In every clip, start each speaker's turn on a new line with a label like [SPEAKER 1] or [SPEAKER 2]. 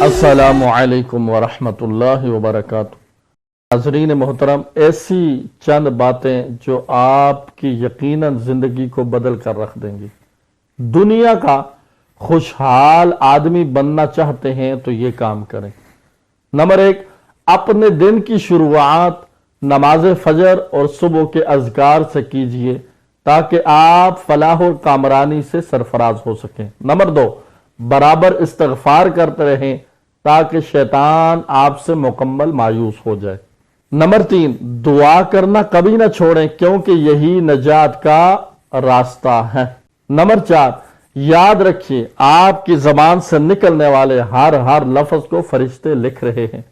[SPEAKER 1] السلام علیکم ورحمۃ اللہ وبرکاتہ۔ ناظرین محترم، ایسی چند باتیں جو آپ کی یقیناً زندگی کو بدل کر رکھ دیں گی۔ دنیا کا خوشحال آدمی بننا چاہتے ہیں تو یہ کام کریں۔ نمبر 1، اپنے دن کی شروعات نماز فجر اور صبح کے اذکار سے کیجئے تاکہ آپ فلاح و کامرانی سے سرفراز ہو سکیں۔ نمبر 2، برابر استغفار کرتے رہیں تاکہ شیطان آپ سے مکمل مایوس ہو جائے۔ نمبر 3، دعا کرنا کبھی نہ چھوڑیں کیونکہ یہی نجات کا راستہ ہے۔ نمبر 4، یاد رکھیے آپ کی زبان سے نکلنے والے ہر لفظ کو فرشتے لکھ رہے ہیں۔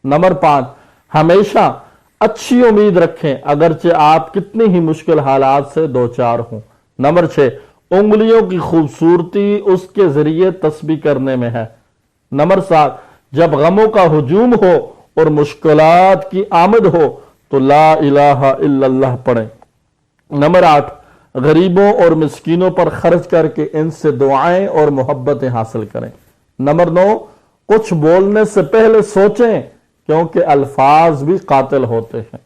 [SPEAKER 1] نمبر 5، ہمیشہ اچھی امید رکھیں اگرچہ آپ کتنی ہی مشکل حالات سے دوچار ہوں۔ نمبر 6، انگلیوں کی خوبصورتی اس کے ذریعے تسبیح کرنے میں ہے۔ نمبر 7، جب غموں کا ہجوم ہو اور مشکلات کی آمد ہو تو لا الہ الا اللہ پڑھیں۔ نمبر 8، غریبوں اور مسکینوں پر خرچ کر کے ان سے دعائیں اور محبتیں حاصل کریں۔ نمبر 9، کچھ بولنے سے پہلے سوچیں کیونکہ الفاظ بھی قاتل ہوتے ہیں۔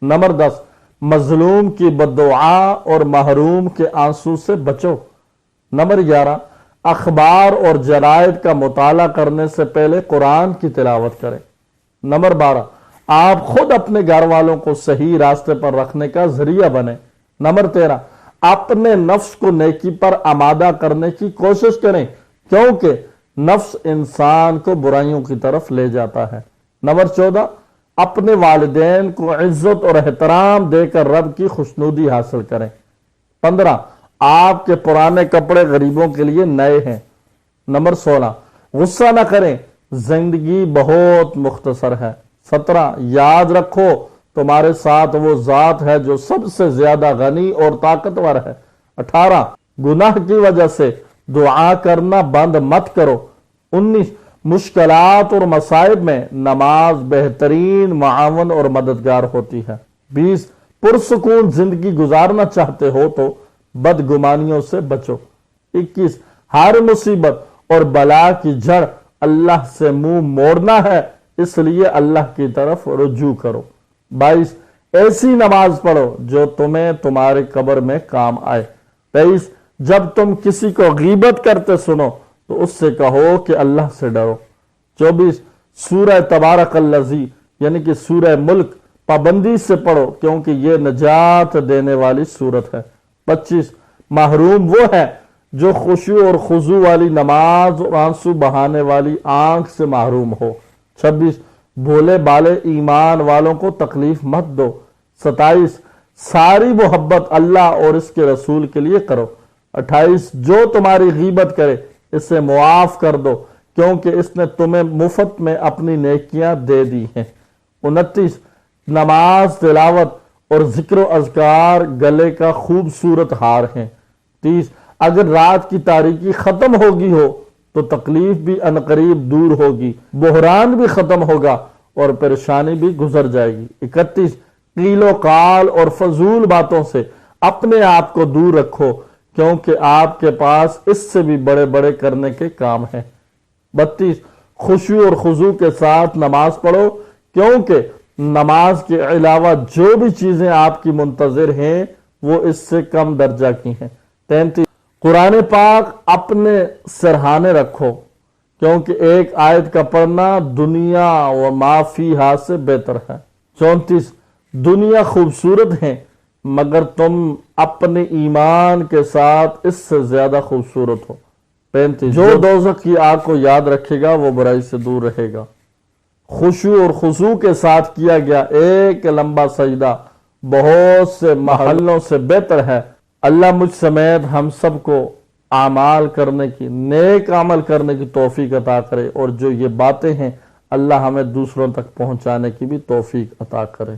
[SPEAKER 1] نمبر 10، مظلوم کی بددعا اور محروم کے آنسو سے بچو۔ نمبر 11، اخبار اور جرائد کا مطالعہ کرنے سے پہلے قرآن کی تلاوت کریں۔ نمبر 12، آپ خود اپنے گھر والوں کو صحیح راستے پر رکھنے کا ذریعہ بنیں۔ نمبر 13، اپنے نفس کو نیکی پر آمادہ کرنے کی کوشش کریں کیونکہ نفس انسان کو برائیوں کی طرف لے جاتا ہے۔ نمبر 14، اپنے والدین کو عزت اور احترام دے کر رب کی خوشنودی حاصل کریں۔ 15، آپ کے پرانے کپڑے غریبوں کے لیے نئے ہیں۔ نمبر 16، غصہ نہ کریں، زندگی بہت مختصر ہے۔ 17، یاد رکھو تمہارے ساتھ وہ ذات ہے جو سب سے زیادہ غنی اور طاقتور ہے۔ 18، گناہ کی وجہ سے دعا کرنا بند مت کرو۔ 19، مشکلات اور مصائب میں نماز بہترین معاون اور مددگار ہوتی ہے۔ 20، پرسکون زندگی گزارنا چاہتے ہو تو بدگمانیوں سے بچو۔ 21، ہر مصیبت اور بلا کی جڑ اللہ سے منہ موڑنا ہے اس لیے اللہ کی طرف رجوع کرو۔ 22، ایسی نماز پڑھو جو تمہیں تمہارے قبر میں کام آئے۔ 23، جب تم کسی کو غیبت کرتے سنو تو اس سے کہو کہ اللہ سے ڈرو۔ 24، سورہ تبارک الذی یعنی کہ سورہ ملک پابندی سے پڑھو کیونکہ یہ نجات دینے والی سورت ہے۔ 25، محروم وہ ہے جو خشوع اور خضوع والی نماز اور آنسو بہانے والی آنکھ سے محروم ہو۔ 26، بھولے بالے ایمان والوں کو تکلیف مت دو۔ 27، ساری محبت اللہ اور اس کے رسول کے لیے کرو۔ 28، جو تمہاری غیبت کرے اسے معاف کر دو کیونکہ اس نے تمہیں مفت میں اپنی نیکیاں دے دی ہیں۔ 29، نماز تلاوت اور ذکر و اذکار گلے کا خوبصورت ہار ہیں۔ 30، اگر رات کی تاریکی ختم ہوگی ہو تو تکلیف بھی عنقریب دور ہوگی، بحران بھی ختم ہوگا اور پریشانی بھی گزر جائے گی۔ 31، قیل و قال اور فضول باتوں سے اپنے آپ کو دور رکھو کیونکہ آپ کے پاس اس سے بھی بڑے بڑے کرنے کے کام ہیں۔ 32، خشوع اور خضوع کے ساتھ نماز پڑھو کیونکہ نماز کے علاوہ جو بھی چیزیں آپ کی منتظر ہیں وہ اس سے کم درجہ کی ہیں۔ 33، قرآن پاک اپنے سرہانے رکھو کیونکہ ایک آیت کا پڑھنا دنیا و ما فیہا سے بہتر ہے۔ 34، دنیا خوبصورت ہے مگر تم اپنے ایمان کے ساتھ اس سے زیادہ خوبصورت ہو۔ 35، جو دوزخ کی آگ کو یاد رکھے گا وہ برائی سے دور رہے گا۔ خشوع اور خضوع کے ساتھ کیا گیا ایک لمبا سجدہ بہت سے محلوں سے بہتر ہے۔ اللہ مجھ سمیت ہم سب کو اعمال کرنے کی، نیک عمل کرنے کی توفیق عطا کرے اور جو یہ باتیں ہیں اللہ ہمیں دوسروں تک پہنچانے کی بھی توفیق عطا کرے۔